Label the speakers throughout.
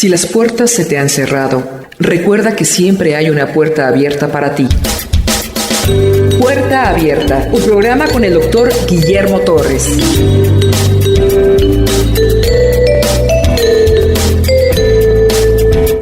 Speaker 1: Si las puertas se te han cerrado, recuerda que siempre hay una puerta abierta para ti. Puerta Abierta, un programa con el doctor Guillermo Torres.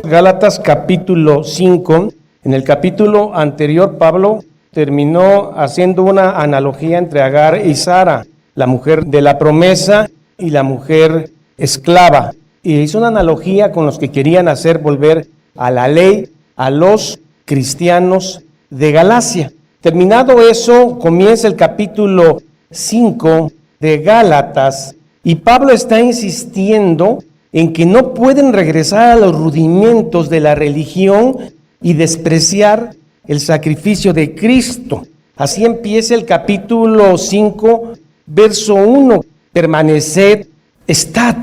Speaker 2: Gálatas capítulo 5. En el capítulo anterior, Pablo terminó haciendo una analogía entre Agar y Sara, la mujer de la promesa y la mujer esclava. Y hizo una analogía con los que querían hacer volver a la ley a los cristianos de Galacia. Terminado eso, comienza el capítulo 5 de Gálatas y Pablo está insistiendo en que no pueden regresar a los rudimentos de la religión y despreciar el sacrificio de Cristo. Así empieza el capítulo 5, verso 1. Permaneced, estad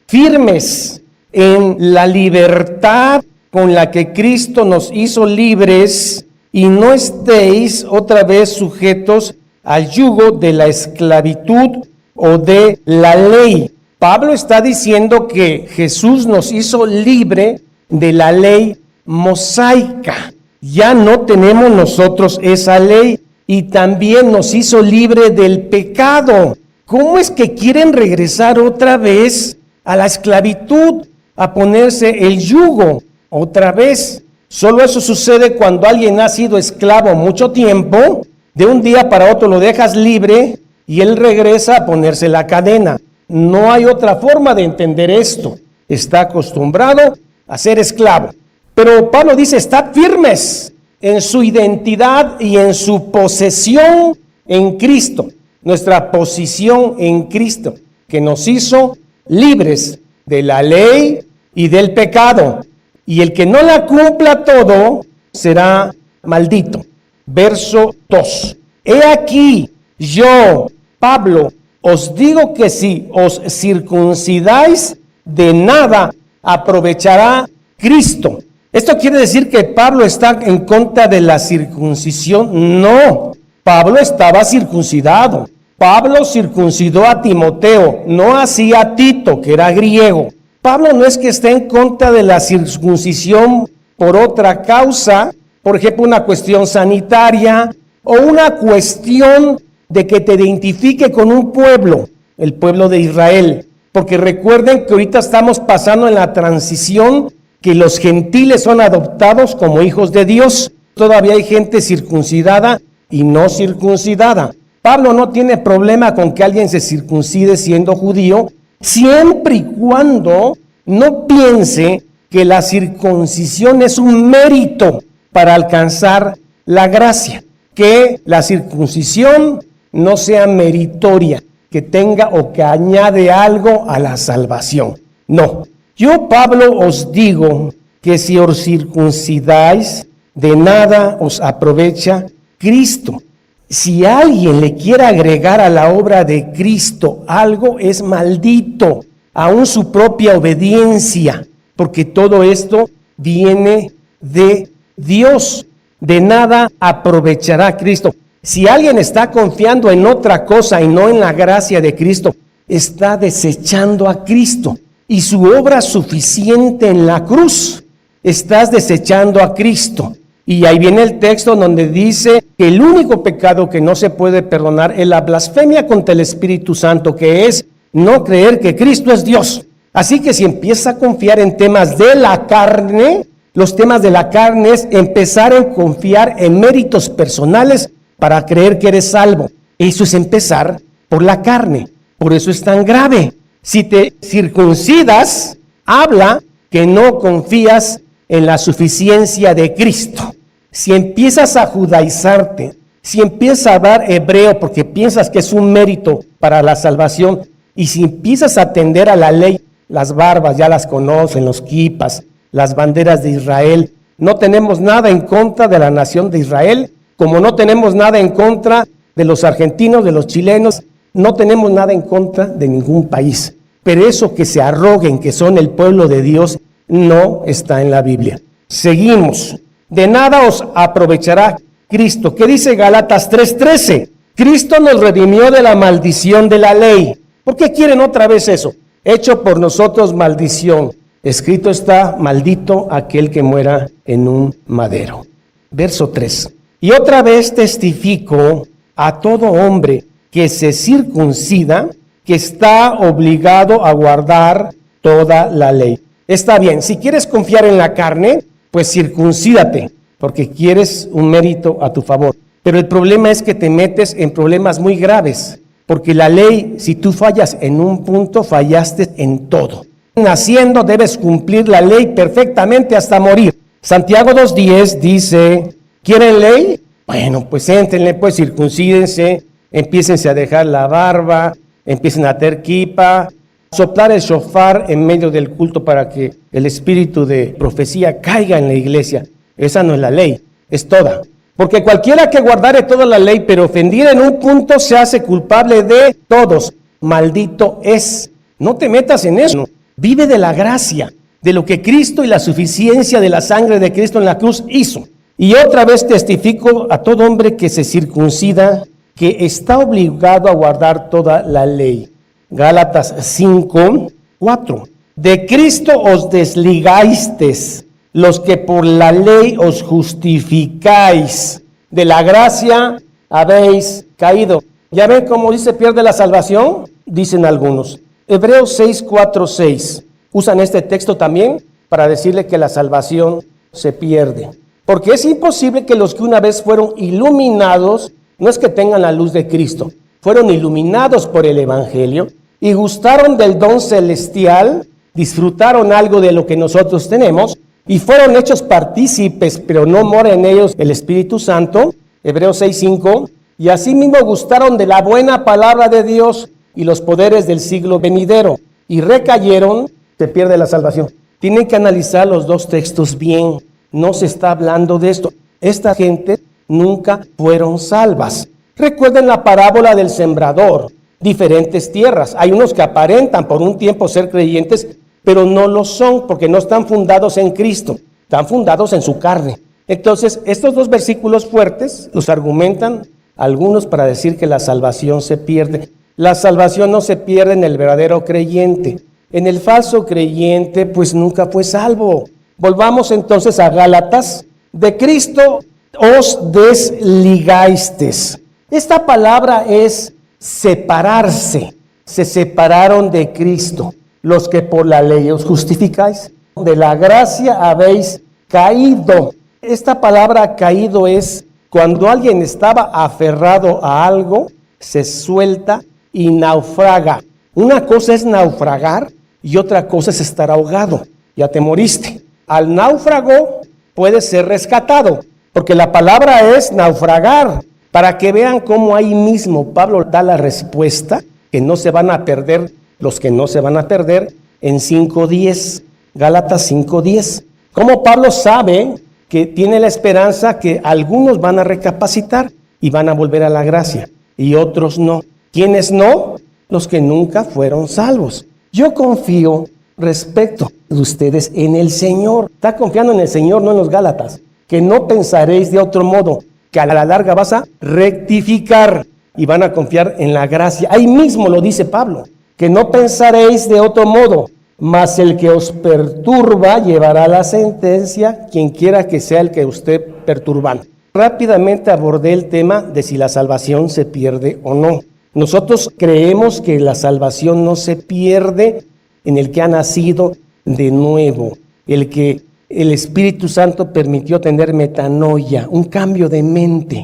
Speaker 2: firmes en la libertad con la que Cristo nos hizo libres y no estéis otra vez sujetos al yugo de la esclavitud o de la ley. Pablo está diciendo que Jesús nos hizo libre de la ley mosaica. Ya no tenemos nosotros esa ley y también nos hizo libre del pecado. ¿Cómo es que quieren regresar otra vez a la esclavitud, a ponerse el yugo otra vez? Solo eso sucede cuando alguien ha sido esclavo mucho tiempo, de un día para otro lo dejas libre y él regresa a ponerse la cadena. No hay otra forma de entender esto. Está acostumbrado a ser esclavo. Pero Pablo dice, estad firmes en su identidad y en su posesión en Cristo. Nuestra posición en Cristo, que nos hizo libres de la ley y del pecado. Y el que no la cumpla todo será maldito. Verso 2. He aquí, yo, Pablo, os digo que si os circuncidáis, de nada aprovechará Cristo. ¿Esto quiere decir que Pablo está en contra de la circuncisión? No, Pablo estaba circuncidado. Pablo circuncidó a Timoteo, no así a Tito, que era griego. Pablo no es que esté en contra de la circuncisión por otra causa, por ejemplo, una cuestión sanitaria o una cuestión de que te identifique con un pueblo, el pueblo de Israel. Porque recuerden que ahorita estamos pasando en la transición que los gentiles son adoptados como hijos de Dios. Todavía hay gente circuncidada y no circuncidada. Pablo no tiene problema con que alguien se circuncide siendo judío, siempre y cuando no piense que la circuncisión es un mérito para alcanzar la gracia. Que la circuncisión no sea meritoria, que tenga o que añade algo a la salvación. No. Yo, Pablo, os digo que si os circuncidáis, de nada os aprovecha Cristo. Si alguien le quiere agregar a la obra de Cristo algo, es maldito, aún su propia obediencia, porque todo esto viene de Dios. De nada aprovechará Cristo. Si alguien está confiando en otra cosa y no en la gracia de Cristo, está desechando a Cristo y su obra suficiente en la cruz. Estás desechando a Cristo. Y ahí viene el texto donde dice que el único pecado que no se puede perdonar es la blasfemia contra el Espíritu Santo, que es no creer que Cristo es Dios. Así que si empiezas a confiar en temas de la carne, los temas de la carne es empezar a confiar en méritos personales para creer que eres salvo. Eso es empezar por la carne. Por eso es tan grave. Si te circuncidas, habla que no confías en la suficiencia de Cristo. Si empiezas a judaizarte, si empiezas a dar hebreo porque piensas que es un mérito para la salvación, y si empiezas a atender a la ley, las barbas ya las conocen, los kipas, las banderas de Israel, no tenemos nada en contra de la nación de Israel, como no tenemos nada en contra de los argentinos, de los chilenos, no tenemos nada en contra de ningún país. Pero eso que se arroguen que son el pueblo de Dios, no está en la Biblia. Seguimos. De nada os aprovechará Cristo. ¿Qué dice Gálatas 3:13? Cristo nos redimió de la maldición de la ley. ¿Por qué quieren otra vez eso? Hecho por nosotros maldición. Escrito está, maldito aquel que muera en un madero. Verso 3. Y otra vez testifico a todo hombre que se circuncida, que está obligado a guardar toda la ley. Está bien, si quieres confiar en la carne, pues circuncídate, porque quieres un mérito a tu favor. Pero el problema es que te metes en problemas muy graves, porque la ley, si tú fallas en un punto, fallaste en todo. Naciendo debes cumplir la ley perfectamente hasta morir. Santiago 2:10 dice, ¿quieren ley? Bueno, pues éntrenle, pues circuncídense, empiécense a dejar la barba, empiecen a hacer kipa, soplar el shofar en medio del culto para que el espíritu de profecía caiga en la iglesia. Esa no es la ley, es toda. Porque cualquiera que guardare toda la ley, pero ofendiera en un punto, se hace culpable de todos. Maldito es. No te metas en eso. Vive de la gracia, de lo que Cristo y la suficiencia de la sangre de Cristo en la cruz hizo. Y otra vez testifico a todo hombre que se circuncida, que está obligado a guardar toda la ley. Gálatas 5:4. De Cristo os desligasteis, los que por la ley os justificáis. De la gracia habéis caído. ¿Ya ven cómo dice pierde la salvación? Dicen algunos. Hebreos 6:4-6. Usan este texto también para decirle que la salvación se pierde. Porque es imposible que los que una vez fueron iluminados, no es que tengan la luz de Cristo, fueron iluminados por el Evangelio y gustaron del don celestial, disfrutaron algo de lo que nosotros tenemos y fueron hechos partícipes, pero no mora en ellos el Espíritu Santo, Hebreos 6:5, y asimismo gustaron de la buena palabra de Dios y los poderes del siglo venidero, y recayeron, se pierde la salvación. Tienen que analizar los dos textos bien, no se está hablando de esto. Esta gente nunca fueron salvas. Recuerden la parábola del sembrador, diferentes tierras. Hay unos que aparentan por un tiempo ser creyentes, pero no lo son porque no están fundados en Cristo, están fundados en su carne. Entonces, estos dos versículos fuertes los argumentan algunos para decir que la salvación se pierde. La salvación no se pierde en el verdadero creyente. En el falso creyente, pues nunca fue salvo. Volvamos entonces a Gálatas. De Cristo os desligasteis. Esta palabra es separarse. Se separaron de Cristo. Los que por la ley os justificáis. De la gracia habéis caído. Esta palabra caído es cuando alguien estaba aferrado a algo, se suelta y naufraga. Una cosa es naufragar y otra cosa es estar ahogado. Ya te moriste. Al náufrago puede ser rescatado, porque la palabra es naufragar. Para que vean cómo ahí mismo Pablo da la respuesta, que no se van a perder los que no se van a perder, en 5:10, Gálatas 5:10. Como Pablo sabe que tiene la esperanza que algunos van a recapacitar y van a volver a la gracia, y otros no. ¿Quiénes no? Los que nunca fueron salvos. Yo confío respecto de ustedes en el Señor. Está confiando en el Señor, no en los Gálatas. Que no pensaréis de otro modo, que a la larga vas a rectificar y van a confiar en la gracia. Ahí mismo lo dice Pablo, que no pensaréis de otro modo, mas el que os perturba llevará la sentencia, quien quiera que sea el que usted perturban. Rápidamente abordé el tema de si la salvación se pierde o no. Nosotros creemos que la salvación no se pierde en el que ha nacido de nuevo, el que el Espíritu Santo permitió tener metanoia, un cambio de mente.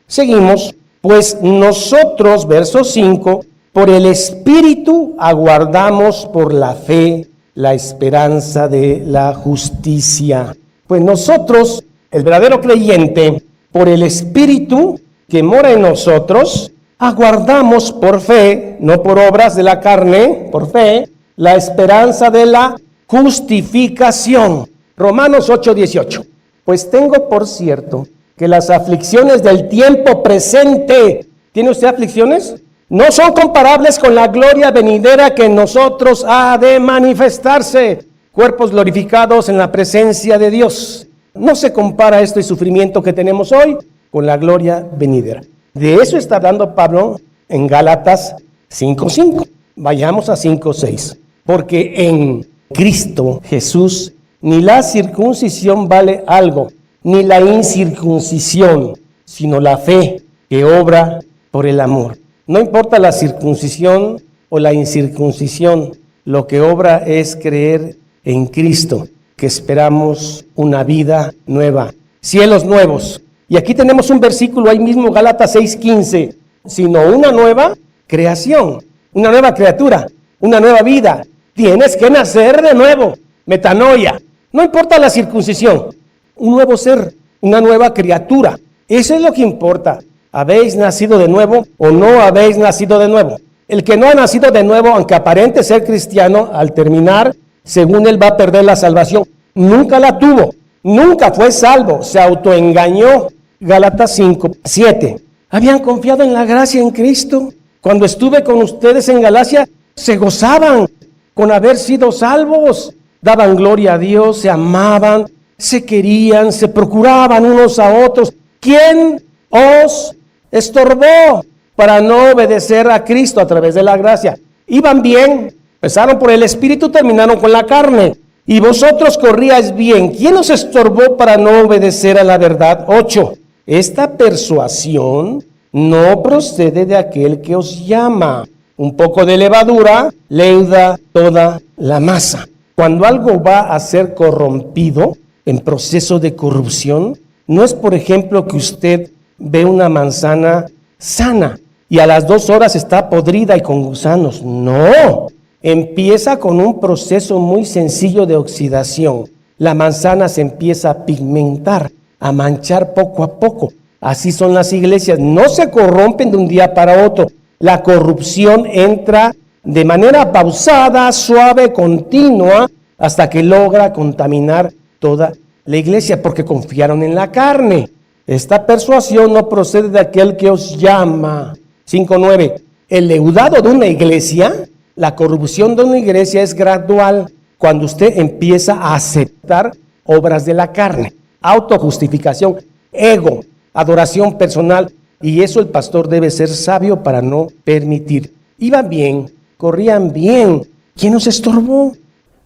Speaker 2: Seguimos, pues nosotros, verso 5, por el Espíritu aguardamos por la fe la esperanza de la justicia. Pues nosotros, el verdadero creyente, por el Espíritu que mora en nosotros, aguardamos por fe, no por obras de la carne, por fe, la esperanza de la justificación. Romanos 8:18. Pues tengo por cierto que las aflicciones del tiempo presente, ¿tiene usted aflicciones? No son comparables con la gloria venidera que en nosotros ha de manifestarse, cuerpos glorificados en la presencia de Dios. No se compara este sufrimiento que tenemos hoy con la gloria venidera. De eso está hablando Pablo en Gálatas 5:5. Vayamos a 5:6. Porque en Cristo Jesús, ni la circuncisión vale algo, ni la incircuncisión, sino la fe que obra por el amor. No importa la circuncisión o la incircuncisión, lo que obra es creer en Cristo, que esperamos una vida nueva, cielos nuevos. Y aquí tenemos un versículo ahí mismo, Gálatas 6:15, sino una nueva creación, una nueva criatura, una nueva vida. Tienes que nacer de nuevo, metanoia. No importa la circuncisión, un nuevo ser, una nueva criatura. Eso es lo que importa. ¿Habéis nacido de nuevo o no habéis nacido de nuevo? El que no ha nacido de nuevo, aunque aparente ser cristiano, al terminar, según él va a perder la salvación. Nunca la tuvo, nunca fue salvo, se autoengañó. Gálatas 5:7. Habían confiado en la gracia en Cristo. Cuando estuve con ustedes en Galacia, se gozaban con haber sido salvos. Daban gloria a Dios, se amaban, se querían, se procuraban unos a otros. ¿Quién os estorbó para no obedecer a Cristo a través de la gracia? Iban bien, empezaron por el Espíritu, terminaron con la carne. Y vosotros corríais bien. ¿Quién os estorbó para no obedecer a la verdad? 8. Esta persuasión no procede de aquel que os llama. Un poco de levadura leuda toda la masa. Cuando algo va a ser corrompido, en proceso de corrupción, no es, por ejemplo, que usted ve una manzana sana y a las 2 horas está podrida y con gusanos. No, empieza con un proceso muy sencillo de oxidación. La manzana se empieza a pigmentar, a manchar poco a poco. Así son las iglesias, no se corrompen de un día para otro. La corrupción entra de manera pausada, suave, continua, hasta que logra contaminar toda la iglesia, porque confiaron en la carne. Esta persuasión no procede de aquel que os llama. 5:9. El leudado de una iglesia, la corrupción de una iglesia es gradual cuando usted empieza a aceptar obras de la carne, autojustificación, ego, adoración personal, y eso el pastor debe ser sabio para no permitir. Iban bien, corrían bien. ¿Quién nos estorbó?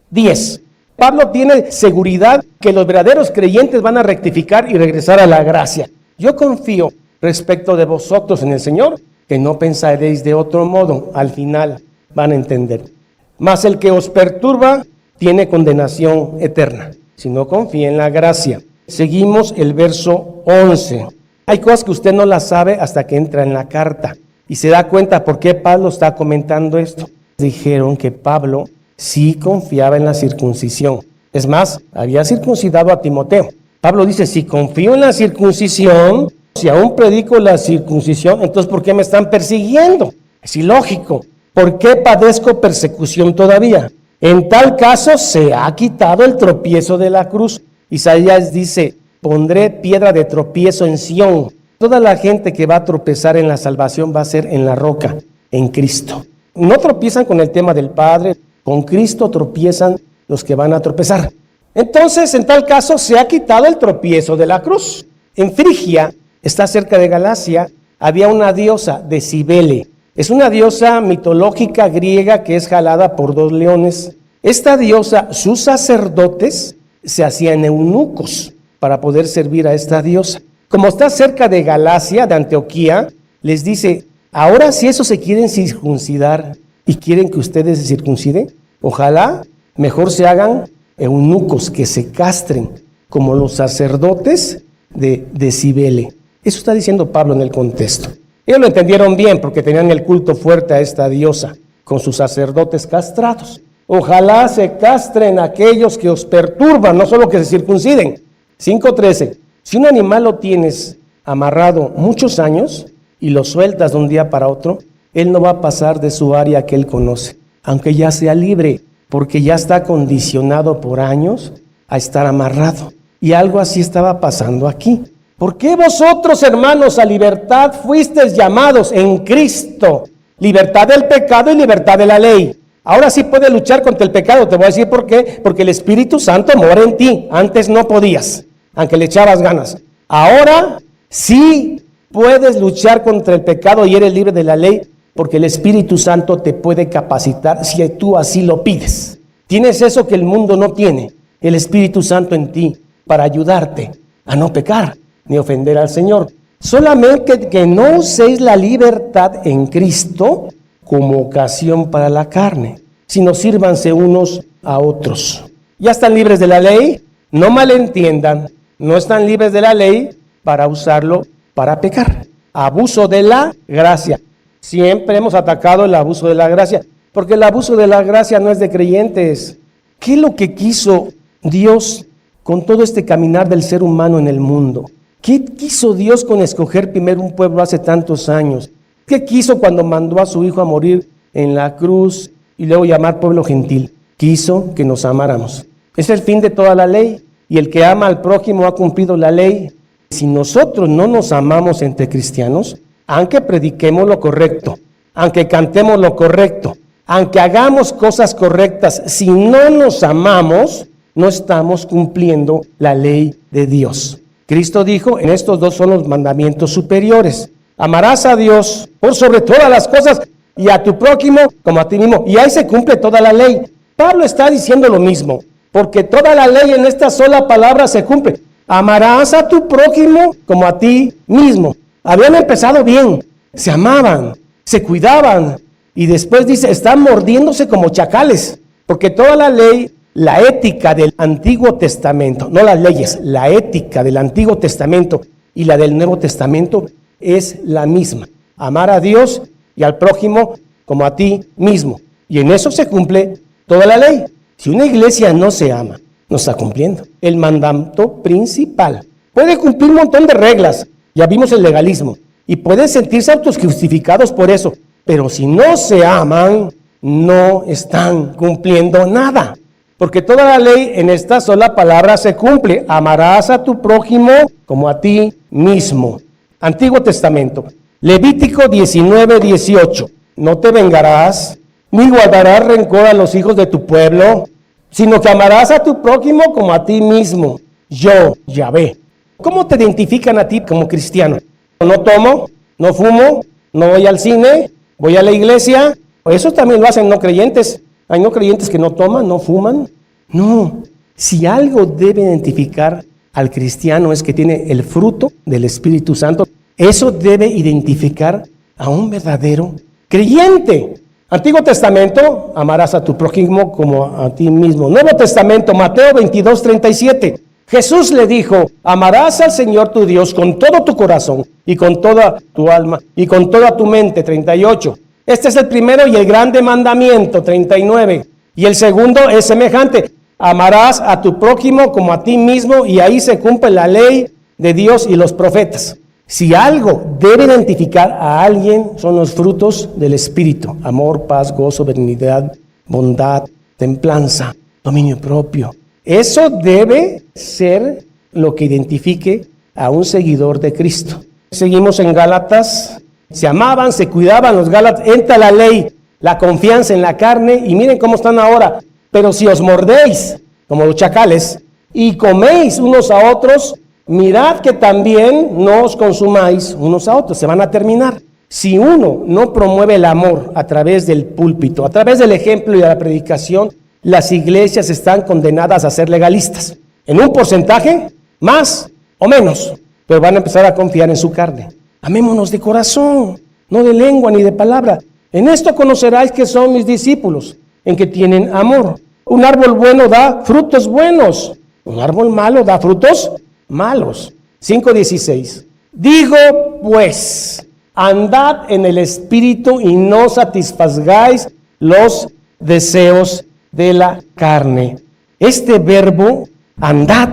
Speaker 2: 10. Pablo tiene seguridad que los verdaderos creyentes van a rectificar y regresar a la gracia. Yo confío respecto de vosotros en el Señor, que no pensaréis de otro modo. Al final van a entender. Mas el que os perturba tiene condenación eterna, si no confía en la gracia. Seguimos el verso 11. Hay cosas que usted no las sabe hasta que entra en la carta y se da cuenta por qué Pablo está comentando esto. Dijeron que Pablo sí confiaba en la circuncisión. Es más, había circuncidado a Timoteo. Pablo dice, si confío en la circuncisión, si aún predico la circuncisión, entonces ¿por qué me están persiguiendo? Es ilógico. ¿Por qué padezco persecución todavía? En tal caso se ha quitado el tropiezo de la cruz. Isaías dice, pondré piedra de tropiezo en Sión. Toda la gente que va a tropezar en la salvación va a ser en la roca, en Cristo. No tropiezan con el tema del Padre, con Cristo tropiezan los que van a tropezar. Entonces, en tal caso, se ha quitado el tropiezo de la cruz. En Frigia, está cerca de Galacia, había una diosa de Cibele. Es una diosa mitológica griega que es jalada por 2 leones. Esta diosa, sus sacerdotes se hacían eunucos para poder servir a esta diosa. Como está cerca de Galacia, de Antioquía, les dice, ahora si eso se quieren circuncidar y quieren que ustedes se circunciden, ojalá mejor se hagan eunucos, que se castren, como los sacerdotes de Cibele. Eso está diciendo Pablo en el contexto. Ellos lo entendieron bien porque tenían el culto fuerte a esta diosa, con sus sacerdotes castrados. Ojalá se castren aquellos que os perturban, no solo que se circunciden. 5:13. Si un animal lo tienes amarrado muchos años y lo sueltas de un día para otro, él no va a pasar de su área que él conoce, aunque ya sea libre, porque ya está condicionado por años a estar amarrado. Y algo así estaba pasando aquí. ¿Por qué vosotros, hermanos, a libertad fuisteis llamados en Cristo? Libertad del pecado y libertad de la ley. Ahora sí puedes luchar contra el pecado. Te voy a decir por qué. Porque el Espíritu Santo mora en ti. Antes no podías, aunque le echabas ganas. Ahora sí puedes luchar contra el pecado y eres libre de la ley, porque el Espíritu Santo te puede capacitar si tú así lo pides. Tienes eso que el mundo no tiene, el Espíritu Santo en ti, para ayudarte a no pecar ni ofender al Señor. Solamente que no uséis la libertad en Cristo como ocasión para la carne, sino sírvanse unos a otros. ¿Ya están libres de la ley? No malentiendan, no están libres de la ley para usarlo para pecar. Abuso de la gracia. Siempre hemos atacado el abuso de la gracia, porque el abuso de la gracia no es de creyentes. ¿Qué es lo que quiso Dios con todo este caminar del ser humano en el mundo? ¿Qué quiso Dios con escoger primero un pueblo hace tantos años? ¿Qué quiso cuando mandó a su Hijo a morir en la cruz y luego llamar pueblo gentil? Quiso que nos amáramos. Es el fin de toda la ley, y el que ama al prójimo ha cumplido la ley. Si nosotros no nos amamos entre cristianos, aunque prediquemos lo correcto, aunque cantemos lo correcto, aunque hagamos cosas correctas, si no nos amamos, no estamos cumpliendo la ley de Dios. Cristo dijo, en estos dos son los mandamientos superiores. Amarás a Dios por sobre todas las cosas y a tu prójimo como a ti mismo. Y ahí se cumple toda la ley. Pablo está diciendo lo mismo, porque toda la ley en esta sola palabra se cumple. Amarás a tu prójimo como a ti mismo. Habían empezado bien, se amaban, se cuidaban, y después dice, están mordiéndose como chacales, porque toda la ley, la ética del Antiguo Testamento, no las leyes, la ética del Antiguo Testamento y la del Nuevo Testamento es la misma. Amar a Dios y al prójimo como a ti mismo. Y en eso se cumple toda la ley. Si una iglesia no se ama, no está cumpliendo el mandato principal. Puede cumplir un montón de reglas, ya vimos el legalismo, y pueden sentirse autojustificados por eso, pero si no se aman, no están cumpliendo nada. Porque toda la ley en esta sola palabra se cumple. Amarás a tu prójimo como a ti mismo. Antiguo Testamento, Levítico 19:18. No te vengarás, ni guardarás rencor a los hijos de tu pueblo, sino que amarás a tu prójimo como a ti mismo. Yo, Yahvé. ¿Cómo te identifican a ti como cristiano? No tomo, no fumo, no voy al cine, voy a la iglesia. Eso también lo hacen no creyentes. Hay no creyentes que no toman, no fuman. No, si algo debe identificar al cristiano es que tiene el fruto del Espíritu Santo. Eso debe identificar a un verdadero creyente. Antiguo Testamento, amarás a tu prójimo como a ti mismo. Nuevo Testamento, Mateo 22:37. Jesús le dijo, amarás al Señor tu Dios con todo tu corazón y con toda tu alma y con toda tu mente. 38. Este es el primero y el grande mandamiento. 39. Y el segundo es semejante. Amarás a tu prójimo como a ti mismo, y ahí se cumple la ley de Dios y los profetas. Si algo debe identificar a alguien, son los frutos del Espíritu: amor, paz, gozo, benignidad, bondad, templanza, dominio propio. Eso debe ser lo que identifique a un seguidor de Cristo. Seguimos en Gálatas. Se amaban, se cuidaban los Gálatas. Entra la ley, la confianza en la carne, y miren cómo están ahora. Pero si os mordéis, como los chacales, y coméis unos a otros, mirad que también no os consumáis unos a otros. Se van a terminar. Si uno no promueve el amor a través del púlpito, a través del ejemplo y de la predicación, las iglesias están condenadas a ser legalistas. En un porcentaje, más o menos, pero van a empezar a confiar en su carne. Amémonos de corazón, no de lengua ni de palabra. En esto conoceráis que son mis discípulos, en que tienen amor. Un árbol bueno da frutos buenos, un árbol malo da frutos malos. 5:16. Digo pues, andad en el Espíritu y no satisfagáis los deseos de la carne. Este verbo, andad,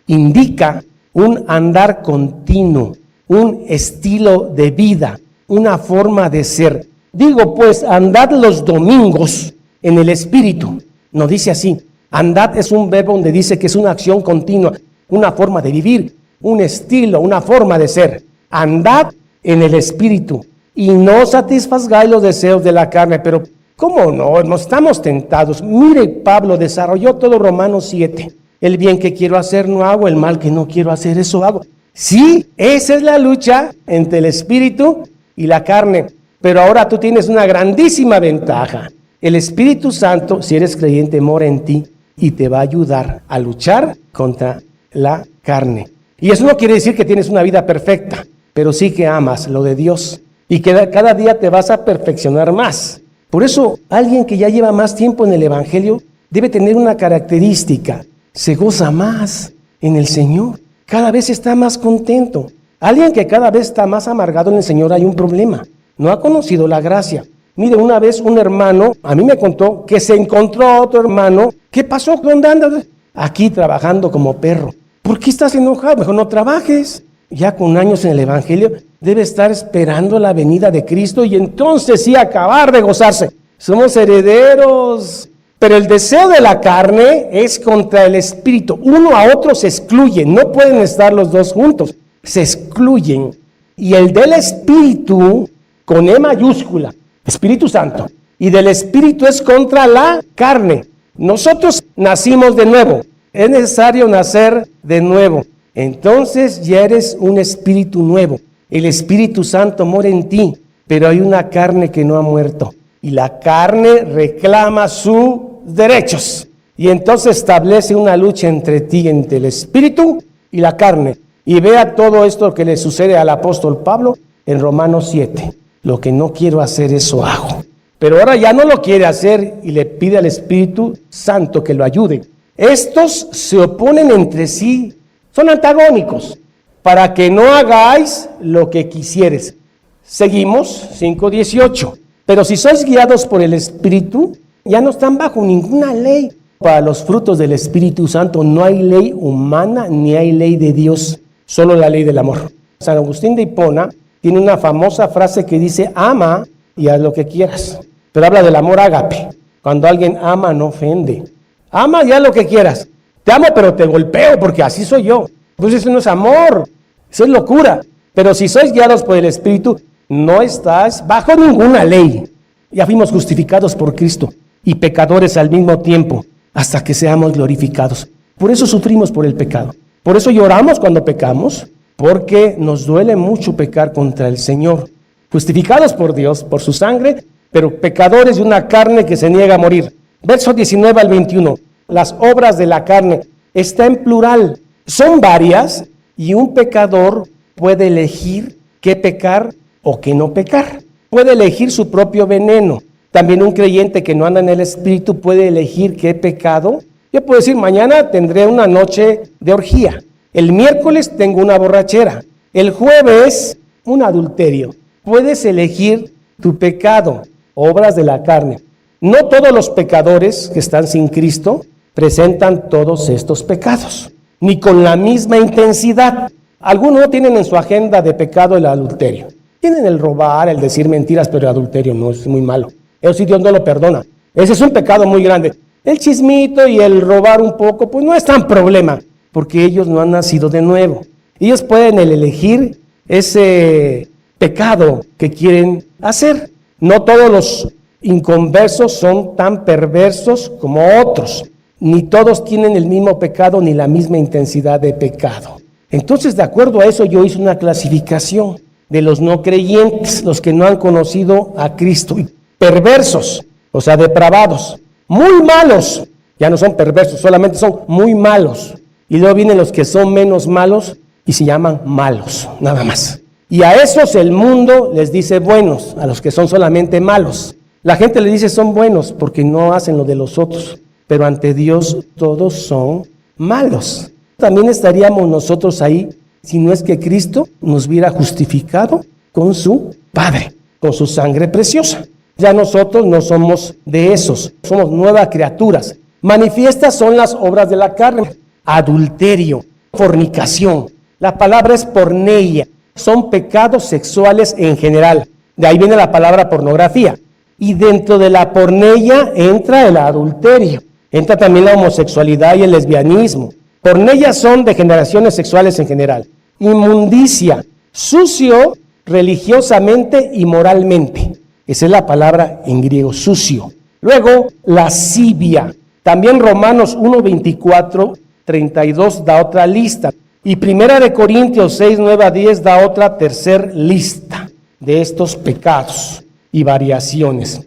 Speaker 2: indica un andar continuo, un estilo de vida, una forma de ser. Digo pues, andad los domingos en el Espíritu. No dice así. Andad es un verbo donde dice que es una acción continua, una forma de vivir, un estilo, una forma de ser. Andad en el Espíritu y no satisfagáis los deseos de la carne. Pero ¿cómo no? No estamos tentados. Mire, Pablo desarrolló todo Romanos 7. El bien que quiero hacer no hago, el mal que no quiero hacer eso hago. Sí, esa es la lucha entre el Espíritu y la carne. Pero ahora tú tienes una grandísima ventaja. El Espíritu Santo, si eres creyente, mora en ti y te va a ayudar a luchar contra la carne. Y eso no quiere decir que tienes una vida perfecta, pero sí que amas lo de Dios y que cada día te vas a perfeccionar más. Por eso, alguien que ya lleva más tiempo en el Evangelio debe tener una característica: se goza más en el Señor, cada vez está más contento. Alguien que cada vez está más amargado en el Señor, hay un problema, no ha conocido la gracia. Mire, una vez un hermano a mí me contó que se encontró a otro hermano. ¿Qué pasó? ¿Dónde andas? Aquí trabajando como perro. ¿Por qué estás enojado? Mejor no trabajes. Ya con años en el Evangelio, debe estar esperando la venida de Cristo y entonces sí acabar de gozarse. Somos herederos. Pero el deseo de la carne es contra el Espíritu. Uno a otro se excluyen. No pueden estar los dos juntos. Se excluyen. Y el del Espíritu, con E mayúscula, Espíritu Santo. Y del Espíritu es contra la carne. Nosotros nacimos de nuevo. Es necesario nacer de nuevo. Entonces ya eres un espíritu nuevo. El Espíritu Santo mora en ti, pero hay una carne que no ha muerto. Y la carne reclama sus derechos. Y entonces establece una lucha entre ti, entre el Espíritu y la carne. Y vea todo esto que le sucede al apóstol Pablo en Romanos 7. Lo que no quiero hacer, eso hago. Pero ahora ya no lo quiere hacer y le pide al Espíritu Santo que lo ayude. Estos se oponen entre sí, son antagónicos, para que no hagáis lo que quisieres. Seguimos, 5:18. Pero si sois guiados por el Espíritu, ya no están bajo ninguna ley. Para los frutos del Espíritu Santo no hay ley humana ni hay ley de Dios, solo la ley del amor. San Agustín de Hipona tiene una famosa frase que dice: ama y haz lo que quieras. Pero habla del amor ágape. Cuando alguien ama, no ofende. Ama y haz lo que quieras. Te amo, pero te golpeo porque así soy yo. Pues eso no es amor, eso es locura. Pero si sois guiados por el Espíritu, no estás bajo ninguna ley. Ya fuimos justificados por Cristo y pecadores al mismo tiempo, hasta que seamos glorificados. Por eso sufrimos por el pecado. Por eso lloramos cuando pecamos, porque nos duele mucho pecar contra el Señor. Justificados por Dios, por su sangre, pero pecadores de una carne que se niega a morir. Versos 19 al 21. Las obras de la carne está en plural. Son varias y un pecador puede elegir qué pecar o qué no pecar. Puede elegir su propio veneno. También un creyente que no anda en el Espíritu puede elegir qué pecado. Yo puedo decir: mañana tendré una noche de orgía. El miércoles tengo una borrachera. El jueves un adulterio. Puedes elegir tu pecado, obras de la carne. No todos los pecadores que están sin Cristo presentan todos estos pecados, ni con la misma intensidad. Algunos no tienen en su agenda de pecado el adulterio. Tienen el robar, el decir mentiras, pero el adulterio no, es muy malo. Eso sí, Dios no lo perdona. Ese es un pecado muy grande. El chismito y el robar un poco, pues no es tan problema, porque ellos no han nacido de nuevo. Ellos pueden elegir ese pecado que quieren hacer. No todos los inconversos son tan perversos como otros. Ni todos tienen el mismo pecado ni la misma intensidad de pecado. Entonces, de acuerdo a eso, yo hice una clasificación de los no creyentes, los que no han conocido a Cristo. Perversos, o sea, depravados, muy malos. Ya no son perversos, solamente son muy malos. Y luego vienen los que son menos malos y se llaman malos, nada más. Y a esos el mundo les dice buenos, a los que son solamente malos. La gente le dice son buenos porque no hacen lo de los otros, pero ante Dios todos son malos. También estaríamos nosotros ahí si no es que Cristo nos hubiera justificado con su Padre, con su sangre preciosa. Ya nosotros no somos de esos, somos nuevas criaturas. Manifiestas son las obras de la carne: adulterio, fornicación. La palabra es porneia. Son pecados sexuales en general. De ahí viene la palabra pornografía. Y dentro de la porneia entra el adulterio. Entra también la homosexualidad y el lesbianismo. Porneia son degeneraciones sexuales en general. Inmundicia, sucio religiosamente y moralmente. Esa es la palabra en griego, sucio. Luego, lascivia. También Romanos 1:24, 32 da otra lista. Y 1 Corintios 6, 9 a 10 da otra tercera lista de estos pecados y variaciones.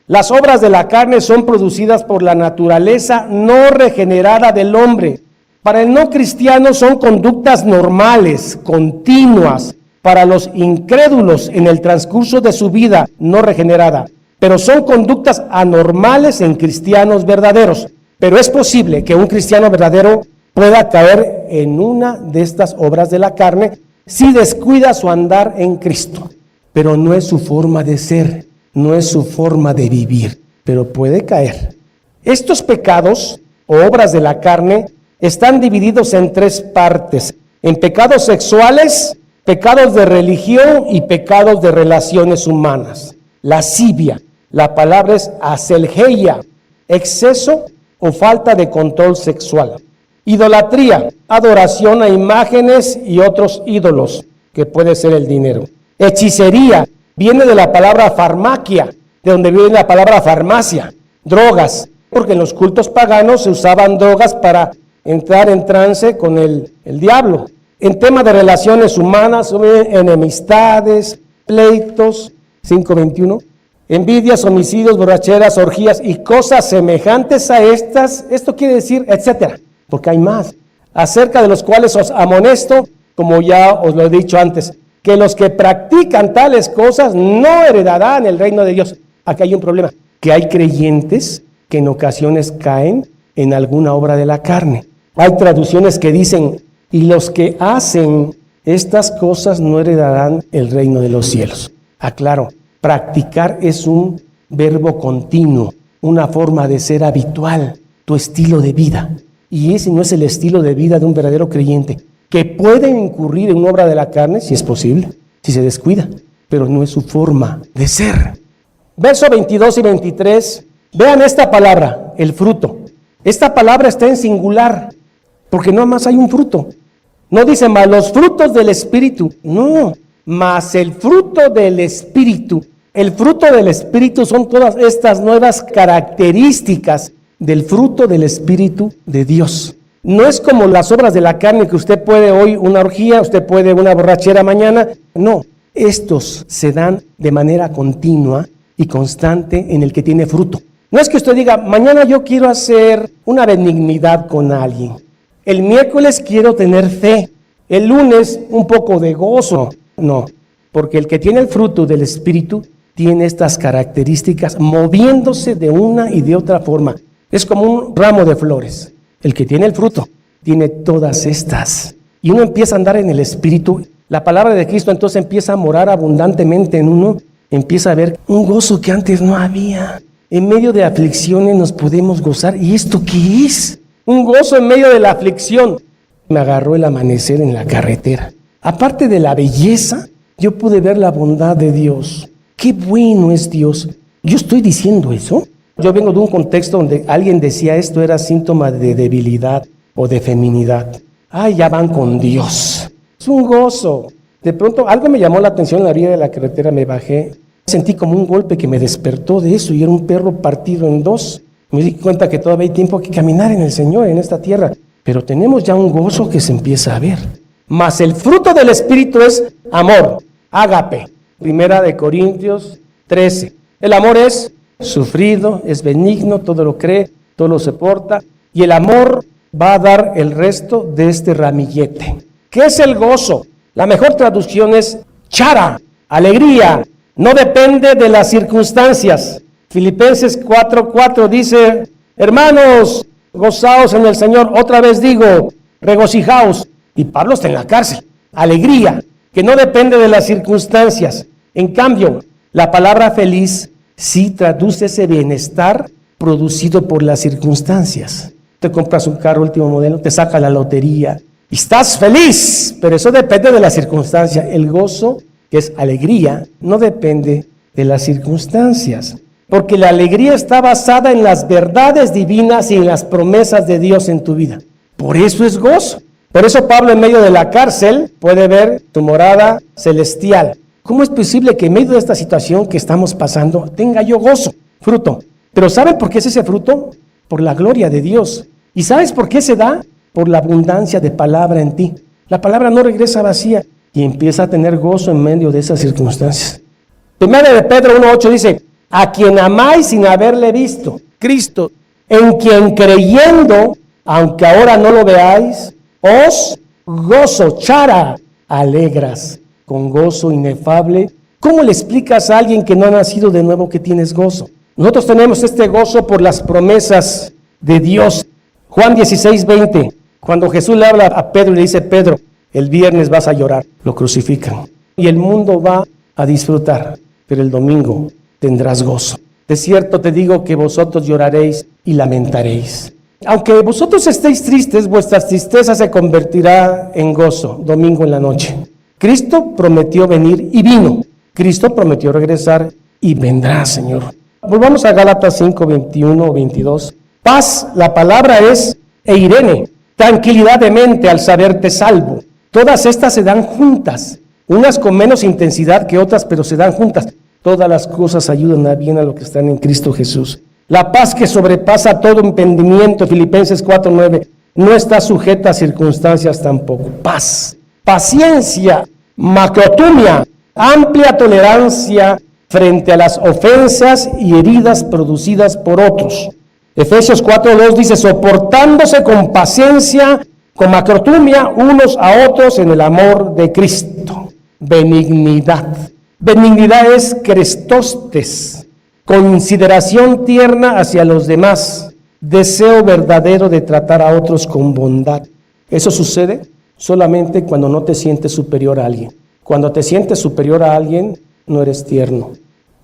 Speaker 2: Las obras de la carne son producidas por la naturaleza no regenerada del hombre. Para el no cristiano son conductas normales, continuas, para los incrédulos en el transcurso de su vida no regenerada, pero son conductas anormales en cristianos verdaderos. Pero es posible que un cristiano verdadero pueda caer en una de estas obras de la carne si descuida su andar en Cristo. Pero no es su forma de ser, no es su forma de vivir, pero puede caer. Estos pecados o obras de la carne están divididos en tres partes: en pecados sexuales, pecados de religión y pecados de relaciones humanas. Lascivia, la palabra es aselgeia, exceso o falta de control sexual. Idolatría, adoración a imágenes y otros ídolos, que puede ser el dinero. Hechicería, viene de la palabra farmaquia, de donde viene la palabra farmacia. Drogas, porque en los cultos paganos se usaban drogas para entrar en trance con el diablo. En tema de relaciones humanas, enemistades, pleitos, 5:21, envidias, homicidios, borracheras, orgías y cosas semejantes a estas. Esto quiere decir, etcétera, porque hay más, acerca de los cuales os amonesto, como ya os lo he dicho antes, que los que practican tales cosas no heredarán el reino de Dios. Aquí hay un problema, que hay creyentes que en ocasiones caen en alguna obra de la carne. Hay traducciones que dicen, y los que hacen estas cosas no heredarán el reino de los cielos. Aclaro, practicar es un verbo continuo, una forma de ser habitual, tu estilo de vida. Y ese no es el estilo de vida de un verdadero creyente, que puede incurrir en una obra de la carne, si es posible, si se descuida, pero no es su forma de ser. Versos 22 y 23, vean esta palabra, el fruto. Esta palabra está en singular, porque no más hay un fruto. No dice más los frutos del Espíritu, no, más el fruto del Espíritu. El fruto del Espíritu son todas estas nuevas características del fruto del Espíritu de Dios. No es como las obras de la carne, que usted puede hoy una orgía, usted puede una borrachera mañana. No, estos se dan de manera continua y constante en el que tiene fruto. No es que usted diga, mañana yo quiero hacer una benignidad con alguien. El miércoles quiero tener fe. El lunes un poco de gozo. No, porque el que tiene el fruto del Espíritu tiene estas características moviéndose de una y de otra forma. Es como un ramo de flores. El que tiene el fruto tiene todas estas. Y uno empieza a andar en el Espíritu. La palabra de Cristo entonces empieza a morar abundantemente en uno. Empieza a ver un gozo que antes no había. En medio de aflicciones nos podemos gozar. ¿Y esto qué es? Un gozo en medio de la aflicción. Me agarró el amanecer en la carretera. Aparte de la belleza, yo pude ver la bondad de Dios. ¡Qué bueno es Dios! ¿Yo estoy diciendo eso? Yo vengo de un contexto donde alguien decía esto era síntoma de debilidad o de feminidad. ¡Ay, ya van con Dios! Es un gozo. De pronto algo me llamó la atención en la orilla de la carretera, me bajé. Sentí como un golpe que me despertó de eso y era un perro partido en dos. Me di cuenta que todavía hay tiempo que caminar en el Señor, en esta tierra. Pero tenemos ya un gozo que se empieza a ver. Mas el fruto del Espíritu es amor, ágape. 1 Corintios 13. El amor es sufrido, es benigno, todo lo cree, todo lo soporta. Y el amor va a dar el resto de este ramillete. ¿Qué es el gozo? La mejor traducción es chara, alegría. No depende de las circunstancias. Filipenses 4:4 dice, hermanos, gozaos en el Señor. Otra vez digo, regocijaos. Y Pablo está en la cárcel. Alegría, que no depende de las circunstancias. En cambio, la palabra feliz sí traduce ese bienestar producido por las circunstancias. Te compras un carro último modelo, te saca la lotería y estás feliz, pero eso depende de la circunstancia. El gozo, que es alegría, no depende de las circunstancias, porque la alegría está basada en las verdades divinas y en las promesas de Dios en tu vida. Por eso es gozo. Por eso Pablo en medio de la cárcel puede ver tu morada celestial. ¿Cómo es posible que en medio de esta situación que estamos pasando tenga yo gozo? Fruto. Pero ¿saben por qué es ese fruto? Por la gloria de Dios. ¿Y sabes por qué se da? Por la abundancia de palabra en ti. La palabra no regresa vacía y empieza a tener gozo en medio de esas circunstancias. 1 de Pedro 1:8 dice, a quien amáis sin haberle visto, Cristo, en quien creyendo, aunque ahora no lo veáis, os gozo, chara, alegras, con gozo inefable. ¿Cómo le explicas a alguien que no ha nacido de nuevo que tienes gozo? Nosotros tenemos este gozo por las promesas de Dios. Juan 16:20, cuando Jesús le habla a Pedro y le dice: Pedro, el viernes vas a llorar, lo crucifican, y el mundo va a disfrutar, pero el domingo tendrás gozo. De cierto te digo que vosotros lloraréis y lamentaréis. Aunque vosotros estéis tristes, vuestra tristeza se convertirá en gozo, domingo en la noche. Cristo prometió venir y vino. Cristo prometió regresar y vendrá, Señor. Volvamos a Gálatas 5, 21, 22. Paz, la palabra es eirene, tranquilidad de mente al saberte salvo. Todas estas se dan juntas, unas con menos intensidad que otras, pero se dan juntas. Todas las cosas ayudan a bien a los que están en Cristo Jesús. La paz que sobrepasa todo entendimiento, Filipenses 4:9, no está sujeta a circunstancias tampoco. Paz, paciencia, macrotumia, amplia tolerancia frente a las ofensas y heridas producidas por otros. Efesios 4:2 dice: soportándose con paciencia, con macrotumia, unos a otros en el amor de Cristo. Benignidad. Benignidad es chrestostes, consideración tierna hacia los demás, deseo verdadero de tratar a otros con bondad. Eso sucede solamente cuando no te sientes superior a alguien. Cuando te sientes superior a alguien, no eres tierno.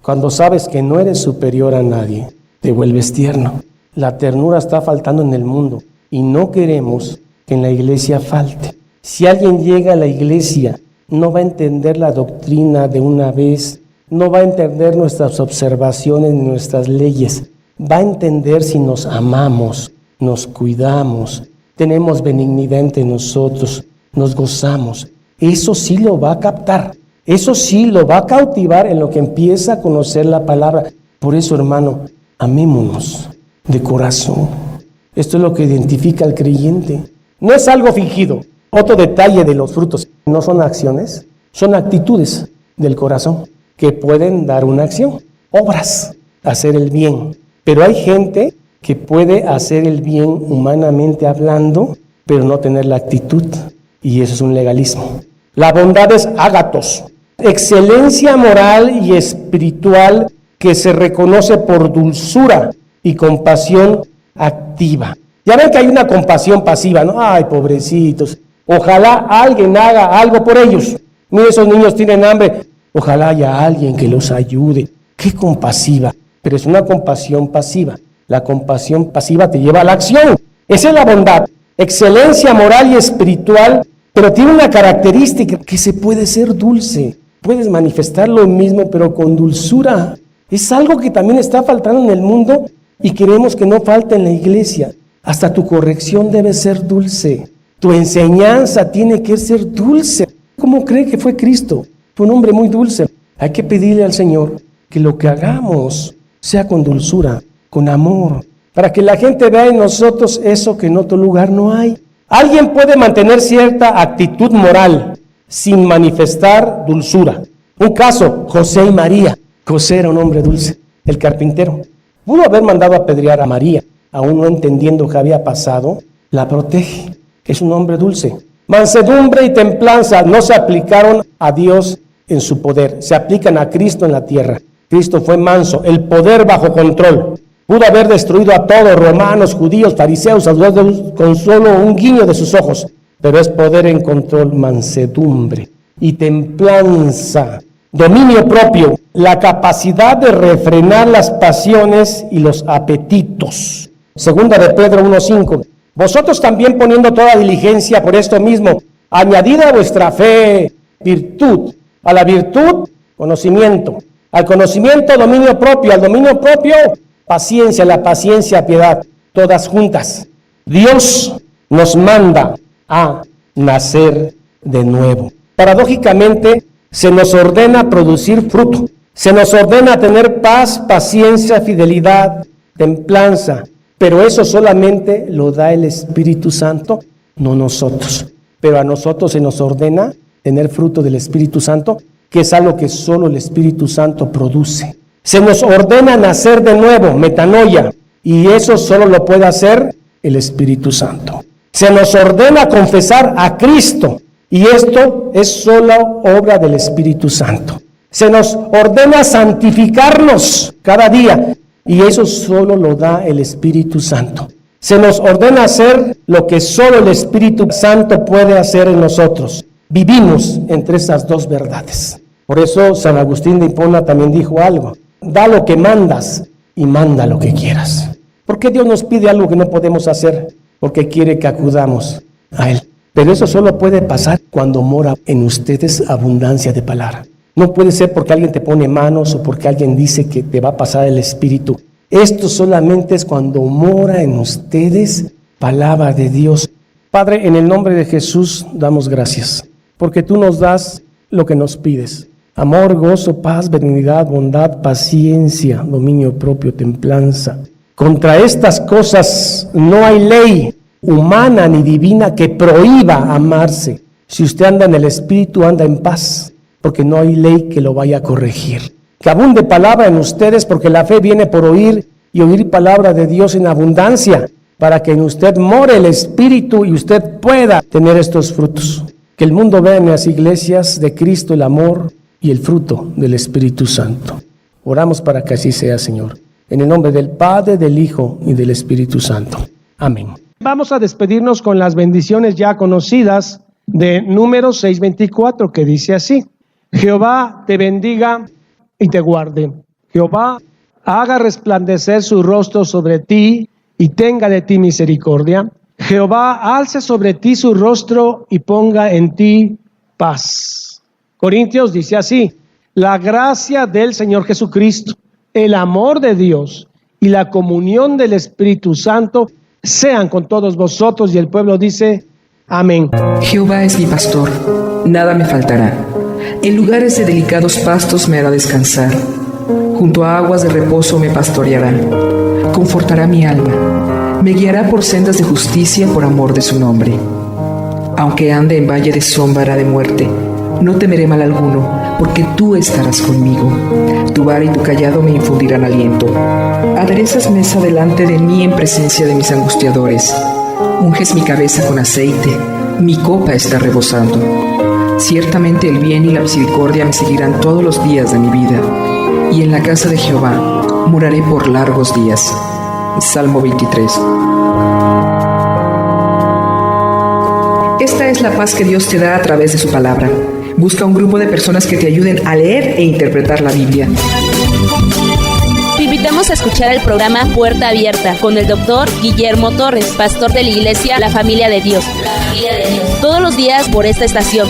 Speaker 2: Cuando sabes que no eres superior a nadie, te vuelves tierno. La ternura está faltando en el mundo y no queremos que en la iglesia falte. Si alguien llega a la iglesia, no va a entender la doctrina de una vez, no va a entender nuestras observaciones, nuestras leyes. Va a entender si nos amamos, nos cuidamos, tenemos benignidad entre nosotros, nos gozamos. Eso sí lo va a captar, eso sí lo va a cautivar en lo que empieza a conocer la palabra. Por eso, hermano, amémonos de corazón. Esto es lo que identifica al creyente. No es algo fingido. Otro detalle de los frutos, no son acciones, son actitudes del corazón que pueden dar una acción, obras, hacer el bien. Pero hay gente que puede hacer el bien humanamente hablando, pero no tener la actitud, y eso es un legalismo. La bondad es ágatos, excelencia moral y espiritual que se reconoce por dulzura y compasión activa. Ya ven que hay una compasión pasiva, ¿no? Ay, pobrecitos. Ojalá alguien haga algo por ellos. Mira, esos niños tienen hambre. Ojalá haya alguien que los ayude. Qué compasiva. Pero es una compasión pasiva. La compasión pasiva te lleva a la acción. Esa es la bondad. Excelencia moral y espiritual, pero tiene una característica que se puede ser dulce. Puedes manifestar lo mismo, pero con dulzura. Es algo que también está faltando en el mundo y queremos que no falte en la iglesia. Hasta tu corrección debe ser dulce. Tu enseñanza tiene que ser dulce. ¿Cómo cree que fue Cristo? Fue un hombre muy dulce. Hay que pedirle al Señor que lo que hagamos sea con dulzura, con amor, para que la gente vea en nosotros eso que en otro lugar no hay. Alguien puede mantener cierta actitud moral sin manifestar dulzura. Un caso, José y María. José era un hombre dulce, el carpintero. Pudo haber mandado a apedrear a María, aún no entendiendo qué había pasado, la protege. Es un hombre dulce. Mansedumbre y templanza no se aplicaron a Dios en su poder, se aplican a Cristo en la tierra. Cristo fue manso, el poder bajo control. Pudo haber destruido a todos, romanos, judíos, fariseos, saduceos, con solo un guiño de sus ojos. Pero es poder en control, mansedumbre y templanza, dominio propio, la capacidad de refrenar las pasiones y los apetitos. Segunda de Pedro 1:5. Vosotros también poniendo toda diligencia por esto mismo, añadida a vuestra fe, virtud, a la virtud, conocimiento, al conocimiento, dominio propio, al dominio propio, paciencia, a la paciencia, piedad, todas juntas. Dios nos manda a nacer de nuevo. Paradójicamente, se nos ordena producir fruto, se nos ordena tener paz, paciencia, fidelidad, templanza. Pero eso solamente lo da el Espíritu Santo, no nosotros. Pero a nosotros se nos ordena tener fruto del Espíritu Santo, que es algo que solo el Espíritu Santo produce. Se nos ordena nacer de nuevo, metanoia, y eso solo lo puede hacer el Espíritu Santo. Se nos ordena confesar a Cristo, y esto es solo obra del Espíritu Santo. Se nos ordena santificarnos cada día, y eso solo lo da el Espíritu Santo. Se nos ordena hacer lo que solo el Espíritu Santo puede hacer en nosotros. Vivimos entre esas dos verdades. Por eso San Agustín de Hipona también dijo algo: da lo que mandas y manda lo que quieras. ¿Por qué Dios nos pide algo que no podemos hacer? Porque quiere que acudamos a Él. Pero eso solo puede pasar cuando mora en ustedes abundancia de palabra. No puede ser porque alguien te pone manos o porque alguien dice que te va a pasar el Espíritu. Esto solamente es cuando mora en ustedes palabra de Dios. Padre, en el nombre de Jesús damos gracias, porque tú nos das lo que nos pides: amor, gozo, paz, benignidad, bondad, paciencia, dominio propio, templanza. Contra estas cosas no hay ley humana ni divina que prohíba amarse. Si usted anda en el Espíritu, anda en paz, porque no hay ley que lo vaya a corregir. Que abunde palabra en ustedes, porque la fe viene por oír, y oír palabra de Dios en abundancia, para que en usted more el Espíritu y usted pueda tener estos frutos. Que el mundo vea en las iglesias de Cristo el amor y el fruto del Espíritu Santo. Oramos para que así sea, Señor. En el nombre del Padre, del Hijo y del Espíritu Santo. Amén. Vamos a despedirnos con las bendiciones ya conocidas de Números 6:24, que dice así: Jehová te bendiga y te guarde. Jehová haga resplandecer su rostro sobre ti y tenga de ti misericordia. Jehová alce sobre ti su rostro y ponga en ti paz. Corintios dice así: la gracia del Señor Jesucristo, el amor de Dios y la comunión del Espíritu Santo sean con todos vosotros. Y el pueblo dice: amén.
Speaker 1: Jehová es mi pastor, nada me faltará. En lugares de delicados pastos me hará descansar. Junto a aguas de reposo me pastoreará. Confortará mi alma. Me guiará por sendas de justicia por amor de su nombre. Aunque ande en valle de sombra de muerte, no temeré mal alguno, porque tú estarás conmigo. Tu vara y tu cayado me infundirán aliento. Aderezas mesa delante de mí en presencia de mis angustiadores. Unges mi cabeza con aceite, mi copa está rebosando. Ciertamente el bien y la misericordia me seguirán todos los días de mi vida, y en la casa de Jehová moraré por largos días. Salmo 23. Esta es la paz que Dios te da a través de su palabra. Busca un grupo de personas que te ayuden a leer e interpretar la Biblia.
Speaker 3: Te invitamos a escuchar el programa Puerta Abierta con el Dr. Guillermo Torres, pastor de la iglesia La Familia de Dios. Todos los días por esta estación.